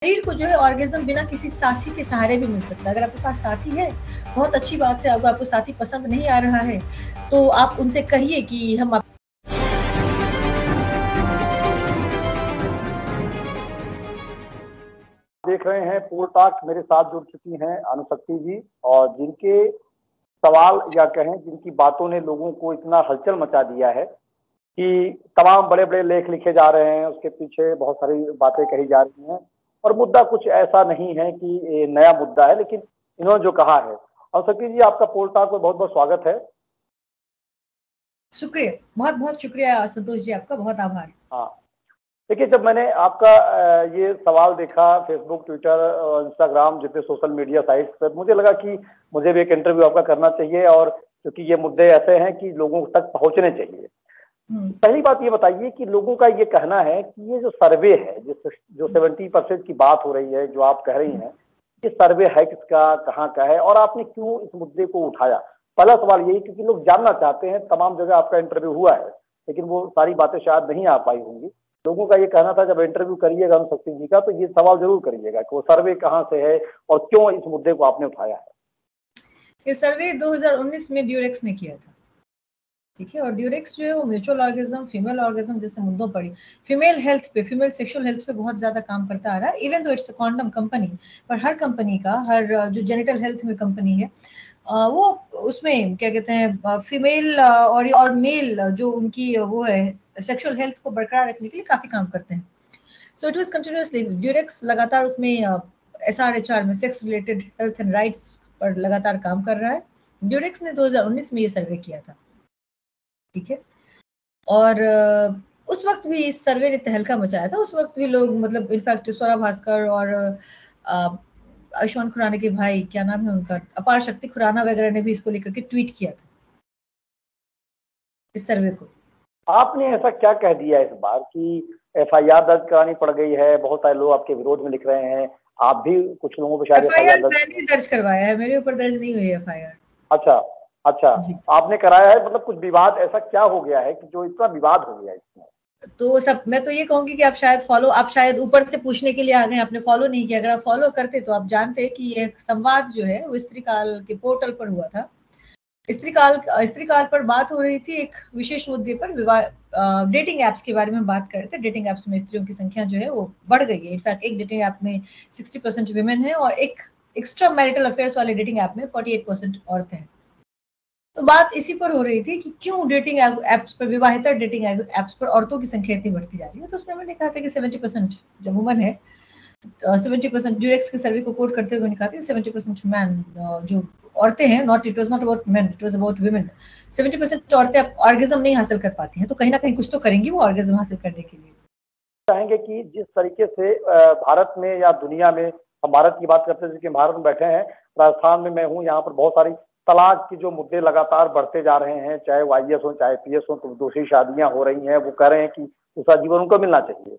शरीर को जो है ऑर्गेज्म बिना किसी साथी के सहारे भी मिल सकता है। अगर आपके पास साथी है, बहुत अच्छी बात है। अगर आपको साथी पसंद नहीं आ रहा है तो आप उनसे कहिए कि हम देख रहे हैं पोल टॉक। मेरे साथ जुड़ चुकी हैं अनुशक्ति जी, और जिनके सवाल या कहें जिनकी बातों ने लोगों को इतना हलचल मचा दिया है कि तमाम बड़े बड़े लेख लिखे जा रहे हैं, उसके पीछे बहुत सारी बातें कही जा रही हैं और मुद्दा कुछ ऐसा नहीं है कि ये नया मुद्दा है, लेकिन इन्होंने जो कहा है। अनुशक्ति जी, आपका पोल टॉक में बहुत बहुत स्वागत है। शुक्रिया, बहुत बहुत शुक्रिया संतोष जी, आपका बहुत आभार। हाँ, देखिए, जब मैंने आपका ये सवाल देखा फेसबुक, ट्विटर और इंस्टाग्राम जितने सोशल मीडिया साइट्स पर, मुझे लगा कि मुझे भी एक इंटरव्यू आपका करना चाहिए, और क्योंकि ये मुद्दे ऐसे हैं कि लोगों तक पहुंचने चाहिए। पहली बात ये बताइए कि लोगों का ये कहना है कि ये जो सर्वे है, जो 70% की बात हो रही है, जो आप कह रही हैं, ये सर्वे है किसका, कहाँ का है, और आपने क्यों इस मुद्दे को उठाया? पहला सवाल यही, क्योंकि लोग जानना चाहते हैं। तमाम जगह आपका इंटरव्यू हुआ है, लेकिन वो सारी बातें शायद नहीं आ पाई होंगी। लोगों का ये कहना था, जब इंटरव्यू करिएगा अनुशक्ति जी का, तो ये सवाल जरूर करिएगा कि वो सर्वे कहाँ से है और क्यों इस मुद्दे को आपने उठाया है। ये सर्वे 2019 में ड्यूरेक्स ने किया था, ठीक है। और ड्यूरेक्स जो है वो म्यूचुअल ऑर्गेज्म, फीमेल ऑर्गेज्म जैसे मुद्दों पर, फीमेल हेल्थ पे, फीमेल सेक्सुअल हेल्थ पे बहुत ज्यादा काम करता आ रहा है। Even though it's a condom company, पर हर कंपनी का, हर जो जेनिटल हेल्थ में कंपनी है, वो उसमें क्या कहते हैं, फीमेल और मेल जो उनकी वो है सेक्सुअल हेल्थ को बरकरार रखने के लिए काफी काम करते हैं। So it was continuously Durex लगातार उसमें SRHR में, sex related health and rights पर लगातार काम कर रहा है। ड्यूरेक्स ने 2019 में ये सर्वे किया था, ठीक है। और उस वक्त भी इस सर्वे ने तहलका मचाया था। उस वक्त भी लोग, मतलब इनफैक्ट स्वरा भास्कर और आयुष्मान खुराना के भाई, क्या नाम है उनका, अपार शक्ति खुराना वगैरह ने भी इसको लेकर के ट्वीट किया था, इस सर्वे को। आपने ऐसा क्या कह दिया इस बार कि FIR दर्ज करानी पड़ गई है? बहुत सारे लोग आपके विरोध में लिख रहे हैं, आप भी कुछ लोगों पर शायद FIR FIR मैंने दर्ज करवाया है, मेरे ऊपर दर्ज नहीं हुई FIR। अच्छा, अच्छा, आपने कराया है। मतलब कुछ विवाद ऐसा क्या हो गया है कि जो इतना विवाद हो गया इसमें? तो सब, मैं तो ये कहूंगी कि आप शायद ऊपर से पूछने के लिए आ गए, आपने फॉलो नहीं किया। अगर आप फॉलो करते तो आप जानते कि ये संवाद जो है वो स्त्री काल के पोर्टल पर हुआ था। स्त्री काल पर बात हो रही थी एक विशेष मुद्दे पर, डेटिंग एप्स के बारे में बात कर रहे थे। डेटिंग एप्स में स्त्रियों की संख्या जो है वो बढ़ गई है। इनफैक्ट एक डेटिंग ऐप में 60% विमेन है और एक एक्स्ट्रा मैरिटल अफेयर्स वाले डेटिंग ऐप में 48% औरतें हैं। तो बात इसी पर हो रही थी कि क्यों डेटिंग एप्स पर, विवाहिता डेटिंग एप्स पर औरतों की संख्या इतनी बढ़ती जा रही है। तो उसमें मैंने कहा था कि 70% जो वुमन है, 70% ड्यूरेक्स के सर्वे को कोट करते हुए कहा था 70% मैन, जो औरतें हैं, it was not about main, it was about women. 70% औरतें ऑर्गेज्म नहीं हासिल कर पाती हैं, तो कहीं ना कहीं कुछ तो करेंगी वो ऑर्गेज्म हासिल करने के लिए। चाहेंगे कि जिस तरीके से भारत में या दुनिया में, हम भारत की बात करते हैं कि भारत में बैठे हैं, राजस्थान में मैं हूँ, यहाँ पर बहुत सारी तलाक के जो मुद्दे लगातार बढ़ते जा रहे हैं, चाहे वो IAS हो चाहे PS हो, तो दूसरी शादियां हो रही हैं, वो कह रहे हैं कि दूसरा जीवन उनको मिलना चाहिए।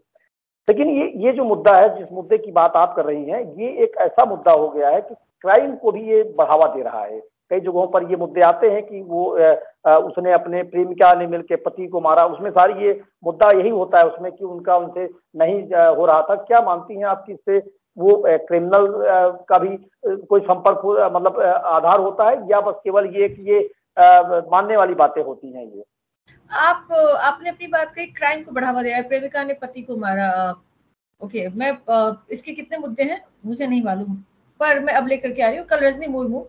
लेकिन ये जो मुद्दा है, जिस मुद्दे की बात आप कर रही हैं, ये एक ऐसा मुद्दा हो गया है कि क्राइम को भी ये बढ़ावा दे रहा है। कई जगहों पर ये मुद्दे आते हैं कि वो उसने अपने प्रेमिका ने मिलकर पति को मारा, उसमें सारी ये मुद्दा यही होता है उसमें कि उनका उनसे नहीं हो रहा था। क्या मानती हैं आप कि इससे वो क्रिमिनल का भी कोई संपर्क मतलब आधार होता है, या बस केवल ये मानने वाली बातें होती हैं? ये आपने अपनी बात कही, क्राइम को बढ़ावा दिया है, प्रेमिका ने पति को मारा। ओके, मैं इसके कितने मुद्दे हैं मुझे नहीं मालूम, पर मैं अब लेकर के आ रही हूँ। कल रजनी मुर्मू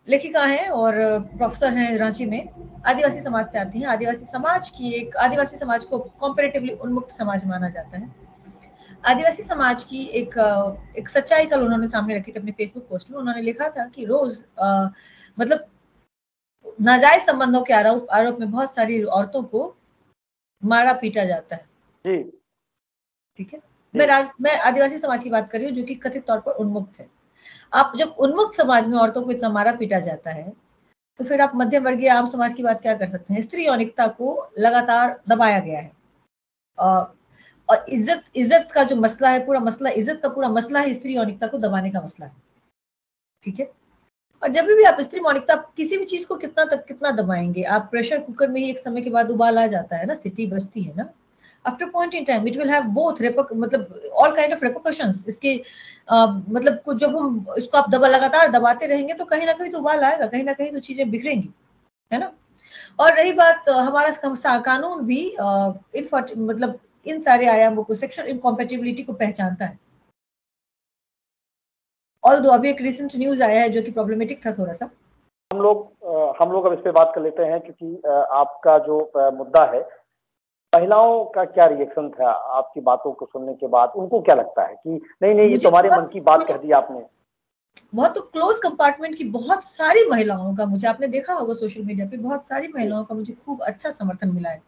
लेखिका हैं और प्रोफेसर हैं रांची में, आदिवासी समाज से आती हैं। आदिवासी समाज को कॉम्पैरेटिवली उन्मुक्त समाज माना जाता है। आदिवासी समाज की एक सच्चाई कल उन्होंने सामने रखी थी अपने फेसबुक पोस्ट में। उन्होंने लिखा था कि रोज मतलब नाजायज संबंधों के आरोप में बहुत सारी औरतों को मारा पीटा जाता है। जी, ठीक है, मैं आदिवासी समाज की बात कर रही हूँ जो कि कथित तौर पर उन्मुक्त है। आप जब उन्मुक्त समाज में औरतों को इतना मारा पीटा जाता है, तो फिर आप मध्यम वर्गीय आम समाज की बात क्या कर सकते हैं? स्त्री यौनिकता को लगातार दबाया गया है, और इज्जत का जो मसला है, पूरा मसला, इज्जत का पूरा मसला है स्त्री यौनिकता को दबाने का मसला है, ठीक है। और जब भी आप स्त्री मौलिकता, किसी भी चीज को कितना दबाएंगे आप? प्रेशर कुकर में ही एक समय के बाद उबाल आ जाता है ना, सीटी बजती है ना। After point in time it will have both मतलब ऑल काइंड ऑफ रिपरकशंस इसके। मतलब कुछ जब हम इसको आप लगातार दबाते रहेंगे तो कहीं ना कहीं तो उबाल आएगा, कहीं ना कहीं तो चीजें बिगड़ेंगी, है ना। और रही बात हमारा कानून भी मतलब इन सारे आयामों को, सेक्सुअल इनकॉम्पेटिबिलिटी को पहचानता है। ऑल्दो अभी एक रिसेंट न्यूज आया है जो कि प्रॉब्लमेटिक था थोड़ा सा। हम लोग अब इस पे बात कर लेते हैं, क्योंकि आपका जो मुद्दा है, महिलाओं का क्या रिएक्शन था आपकी बातों को सुनने के बाद? उनको क्या लगता है कि नहीं नहीं ये तुम्हारे मन की बात कह दी आपने? बहुत तो क्लोज कंपार्टमेंट की बहुत सारी महिलाओं का, मुझे आपने देखा होगा सोशल मीडिया पे, बहुत सारी महिलाओं का मुझे खूब अच्छा समर्थन मिला है,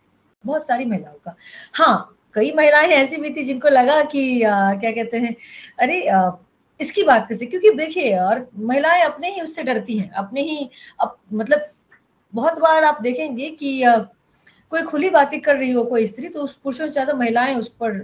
बहुत सारी महिलाओं का। हाँ, कई महिलाएं ऐसी भी थी जिनको लगा कि क्या कहते हैं, अरे इसकी बात कैसे, क्योंकि देखिए और महिलाएं अपने ही उससे डरती हैं, अपने ही मतलब बहुत बार आप देखेंगे कि कोई खुली बातें कर रही हो कोई स्त्री, तो उस पुरुषों से ज्यादा महिलाएं उस पर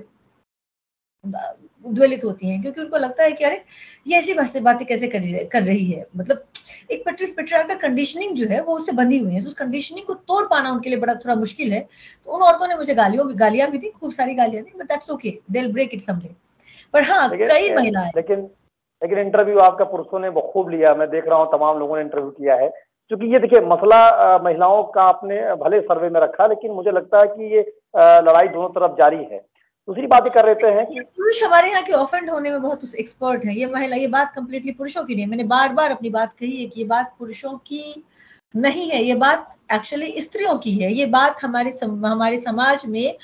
उद्वेलित होती हैं, क्योंकि उनको लगता है कि अरे ये ऐसी बातें कैसे कर रही है। मतलब एक पेट्रियार्कल कंडीशनिंग जो है वो उससे बंधी हुई है, उस कंडीशनिंग को तोड़ पाना उनके लिए बड़ा थोड़ा मुश्किल है। तो उन औरतों ने मुझे गालियां भी दी, खूब सारी गालियां दी, but that's okay, they will break it someday. पर हाँ, कई महिलाएं, लेकिन इंटरव्यू आपका पुरुषों ने खूब लिया, मैं देख रहा हूँ तमाम लोगों ने इंटरव्यू किया है। क्योंकि ये देखिए मसला महिलाओं का आपने भले सर्वे में रखा, लेकिन मुझे लगता है कि ये लड़ाई दोनों तरफ जारी है। दूसरी बात कर रहे हैं कि पुरुष हमारे यहाँ के ऑफेंड होने में बहुत एक्सपर्ट है, ये महिला, ये बात कंप्लीटली पुरुषों की नहीं है। मैंने बार बार अपनी बात कही है कि ये बात पुरुषों की नहीं है, ये बात एक्चुअली स्त्रियों की है। ये बात हमारे समाज में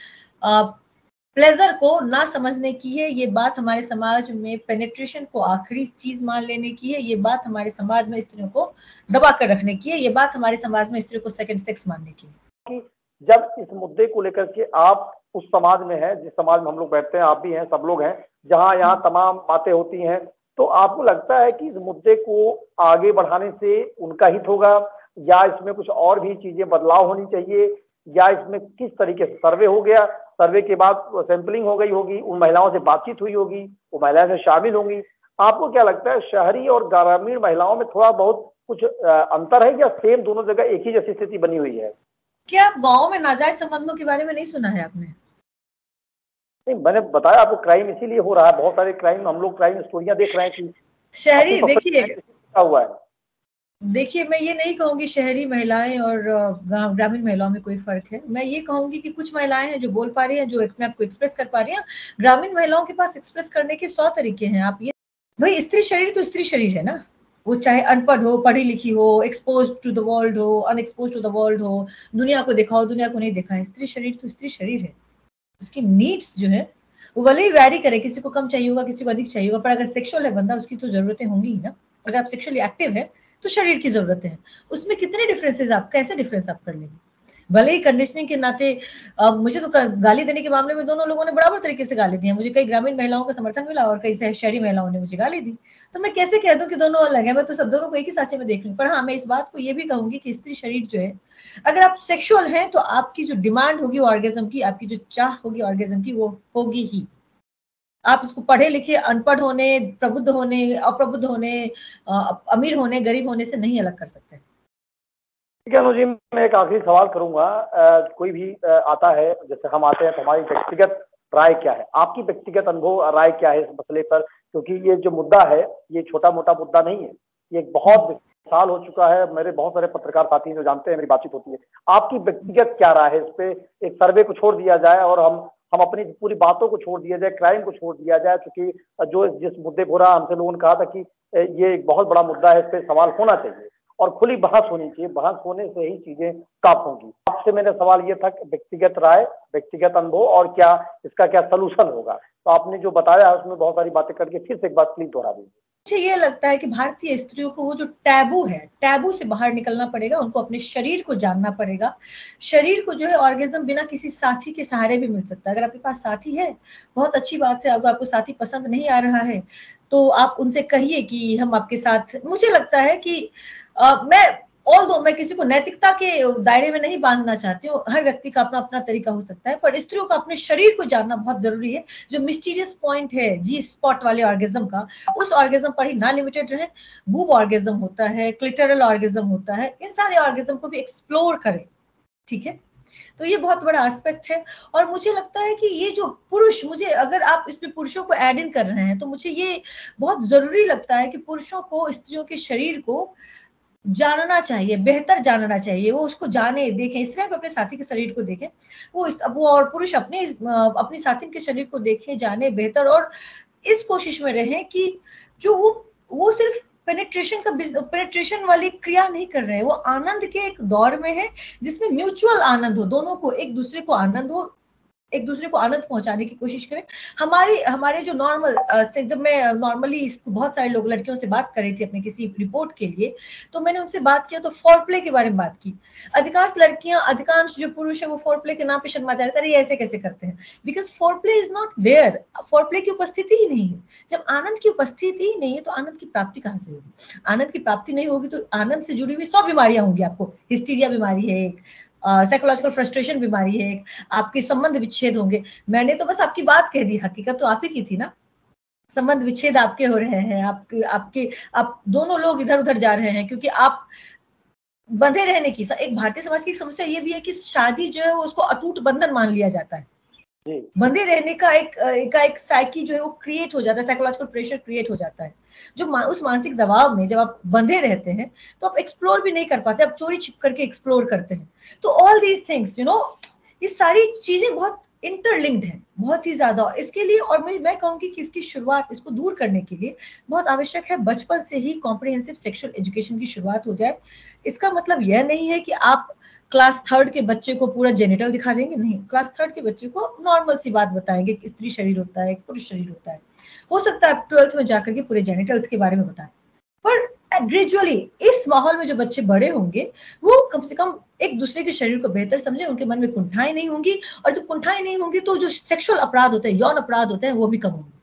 प्लेजर को ना समझने की है, ये बात हमारे समाज में पेनिट्रेशन को आखिरी चीज मान लेने की है, ये बात हमारे समाज में स्त्रियों को दबा कर रखने की है, ये बात हमारे समाज में स्त्रियों को सेकंड सेक्स मानने की है। जब इस मुद्दे को लेकर के आप उस समाज में हैं, जिस समाज में हम लोग बैठते हैं, आप भी हैं, सब लोग हैं, जहां यहाँ तमाम बातें होती हैं, तो आपको लगता है कि इस मुद्दे को आगे बढ़ाने से उनका हित होगा, या इसमें कुछ और भी चीजें बदलाव होनी चाहिए, या इसमें किस तरीके से सर्वे हो गया, सर्वे के बाद सैंपलिंग हो गई होगी, उन महिलाओं से बातचीत हुई होगी, वो महिलाएं से शामिल होंगी, आपको क्या लगता है शहरी और ग्रामीण महिलाओं में थोड़ा बहुत कुछ अंतर है, या सेम दोनों जगह एक ही जैसी स्थिति बनी हुई है? क्या आप गाँव में नाजायज संबंधों के बारे में नहीं सुना है आपने? नहीं, मैंने बताया आपको क्राइम इसीलिए हो रहा है, बहुत सारे क्राइम, हम लोग क्राइम स्टोरियां देख रहे हैं कि शहरी, देखिए हुआ है। देखिए मैं ये नहीं कहूंगी शहरी महिलाएं और ग्रामीण महिलाओं में कोई फर्क है। मैं ये कहूंगी कि कुछ महिलाएं हैं जो बोल पा रही हैं, जो अपने आप को एक्सप्रेस कर पा रही हैं। ग्रामीण महिलाओं के पास एक्सप्रेस करने के 100 तरीके हैं। आप ये, भाई स्त्री शरीर तो स्त्री शरीर है ना, वो चाहे अनपढ़ हो, पढ़ी लिखी हो, एक्सपोज टू द वर्ल्ड हो, अनएक्सपोज टू द वर्ल्ड हो, दुनिया को देखा हो, दुनिया को नहीं देखा है, स्त्री शरीर तो स्त्री शरीर है। उसकी नीड्स जो है वो भले ही वैरी करे, किसी को कम चाहिए होगा, किसी को अधिक चाहिए होगा, पर अगर सेक्सुअल है बंदा, उसकी तो जरूरतें होंगी ही ना। अगर आप सेक्सुअली एक्टिव है तो शरीर की जरूरतें हैं, उसमें कितने डिफरेंसेस, आप कैसे डिफरेंस आप कर लेंगे? भले ही कंडीशनिंग के नाते मुझे तो गाली देने के मामले में दोनों लोगों ने बराबर तरीके से गाली दी है। मुझे कई ग्रामीण महिलाओं का समर्थन मिला और कई शहरी महिलाओं ने मुझे गाली दी, तो मैं कैसे कह दूं कि दोनों अलग है? मैं तो सब दोनों को एक ही साँचे में देख लूं। पर हाँ, मैं इस बात को ये भी कहूंगी कि स्त्री शरीर जो है, अगर आप सेक्सुअल हैं तो आपकी जो डिमांड होगी ऑर्गेज्म की, आपकी जो चाह होगी ऑर्गेज्म की, वो होगी ही। आप इसको पढ़े लिखे, अनपढ़ होने, प्रबुद्ध होने, अप्रबुद्ध होने, अमीर होने, गरीब होने से नहीं अलग कर सकते। ठीक है अनु जी, मैं एक आखिरी सवाल करूंगा। कोई भी आता है, जैसे हम आते हैं, तो हमारी व्यक्तिगत राय क्या है, आपकी व्यक्तिगत अनुभव राय क्या है इस मसले पर? क्योंकि ये जो मुद्दा है, ये छोटा मोटा मुद्दा नहीं है, ये एक बहुत विशाल हो चुका है। मेरे बहुत सारे पत्रकार साथी जो जानते हैं, मेरी बातचीत होती है। आपकी व्यक्तिगत क्या राय है इस पे? एक सर्वे को छोड़ दिया जाए और हम अपनी पूरी बातों को छोड़ दिया जाए, क्राइम को छोड़ दिया जाए, क्योंकि जो जिस मुद्दे को रहा, हमसे लोगों ने कहा था कि ये एक बहुत बड़ा मुद्दा है, इस पे सवाल होना चाहिए और खुली बहस होनी चाहिए, बहस होने से ही चीजें साफ होंगी। आपसे मेरा सवाल ये था कि व्यक्तिगत राय, व्यक्तिगत अनुभव और क्या इसका क्या सलूशन होगा। तो आपने जो बताया उसमें बहुत सारी बातें करके फिर से एक बात प्लीज दोहरा दीजिए। मुझे ये लगता है कि भारतीय स्त्रियों को वो जो टैबू है, टैबू से बाहर निकलना पड़ेगा, उनको अपने शरीर को जानना पड़ेगा। शरीर को जो है ऑर्गेज्म बिना किसी साथी के सहारे भी मिल सकता है। अगर आपके पास साथी है, बहुत अच्छी बात है। अगर आपको साथी पसंद नहीं आ रहा है तो आप उनसे कहिए कि हम आपके साथ, मुझे लगता है कि मैं किसी को नैतिकता के दायरे में नहीं बांधना चाहती हूँ, हर व्यक्ति का अपना अपना तरीका हो सकता है, पर स्त्रियों को अपने शरीर को जानना बहुत जरूरी है। जो मिस्टीरियस पॉइंट है जी स्पॉट वाले ऑर्गेज्म का, उस ऑर्गेज्म पर ही ना लिमिटेड रहे। बूब ऑर्गेज्म होता है, क्लिटरल ऑर्गेज्म होता है, इन सारे ऑर्गेज्म को भी एक्सप्लोर करें, ठीक है। तो ये बहुत बड़ा एस्पेक्ट है। और मुझे लगता है कि ये जो पुरुष, मुझे अगर आप इसमें पुरुषों को ऐड इन कर रहे हैं तो मुझे ये बहुत जरूरी लगता है कि पुरुषों को स्त्रियों के शरीर को जानना चाहिए, बेहतर जानना चाहिए। वो उसको जाने, देखें, इस तरह अपने साथी के शरीर को देखें, वो और पुरुष अपनी साथी के शरीर को देखें, जाने बेहतर, और इस कोशिश में रहें कि जो वो सिर्फ पेनिट्रेशन वाली क्रिया नहीं कर रहे हैं, वो आनंद के एक दौर में है जिसमें म्यूचुअल आनंद हो, दोनों को, एक दूसरे को आनंद हो, एक दूसरे को आनंद पहुंचाने की कोशिश करें। हमारे जो जब मैं नॉर्मली बहुत सारे लोग, लड़कियों से बात कर रही थी अपने किसी रिपोर्ट के लिए, तो मैंने उनसे बात किया तो फोरप्ले के बारे में बात की। अधिकांश जो पुरुष है वो फोरप्ले के नाम पे शर्मा जा रहे थे, ऐसे कैसे करते हैं, because foreplay is not there, foreplay की उपस्थिति ही नहीं है। जब आनंद की उपस्थिति ही नहीं है तो आनंद की प्राप्ति कहां से होगी? आनंद की प्राप्ति नहीं होगी तो आनंद से जुड़ी हुई 100 बीमारियां होंगी आपको। हिस्टीरिया बीमारी है एक, साइकोलॉजिकल फ्रस्ट्रेशन बीमारी है एक, आपके संबंध विच्छेद होंगे। मैंने तो बस आपकी बात कह दी, हकीकत तो आप ही की थी ना। संबंध विच्छेद आपके हो रहे हैं, आप दोनों लोग इधर उधर जा रहे हैं क्योंकि आप बंधे रहने की, एक भारतीय समाज की समस्या ये भी है कि शादी जो है वो उसको अटूट बंधन मान लिया जाता है। बंधे रहने का एक साइकी जो है वो क्रिएट हो जाता है, साइकोलॉजिकल प्रेशर क्रिएट हो जाता है, जो उस मानसिक दबाव में जब आप बंधे रहते हैं तो आप एक्सप्लोर भी नहीं कर पाते, आप चोरी छिप करके एक्सप्लोर करते हैं। तो ऑल दीज थिंग्स, ये सारी चीजें बहुत इंटरलिंक्ड है, बहुत ही ज्यादा। और इसके लिए, और मैं कहूंगी कि इसकी शुरुआत, इसको दूर करने के लिए बहुत आवश्यक है बचपन से ही कॉम्प्रिहेंसिव सेक्सुअल एजुकेशन की शुरुआत हो जाए। इसका मतलब यह नहीं है कि आप क्लास 3 के बच्चे को पूरा जेनिटल दिखा देंगे, नहीं, क्लास 3 के बच्चे को नॉर्मल सी बात बताएंगे कि स्त्री शरीर होता है, पुरुष शरीर होता है। हो सकता है 12th में जाकर के पूरे जेनिटल्स के बारे में बताएं, पर ग्रेजुअली इस माहौल में जो बच्चे बड़े होंगे वो कम से कम एक दूसरे के शरीर को बेहतर समझे, उनके मन में कुंठाएं नहीं होंगी, और जब कुंठाएं नहीं होंगी तो जो सेक्सुअल अपराध होते हैं, यौन अपराध होते हैं, वो भी कम होंगे।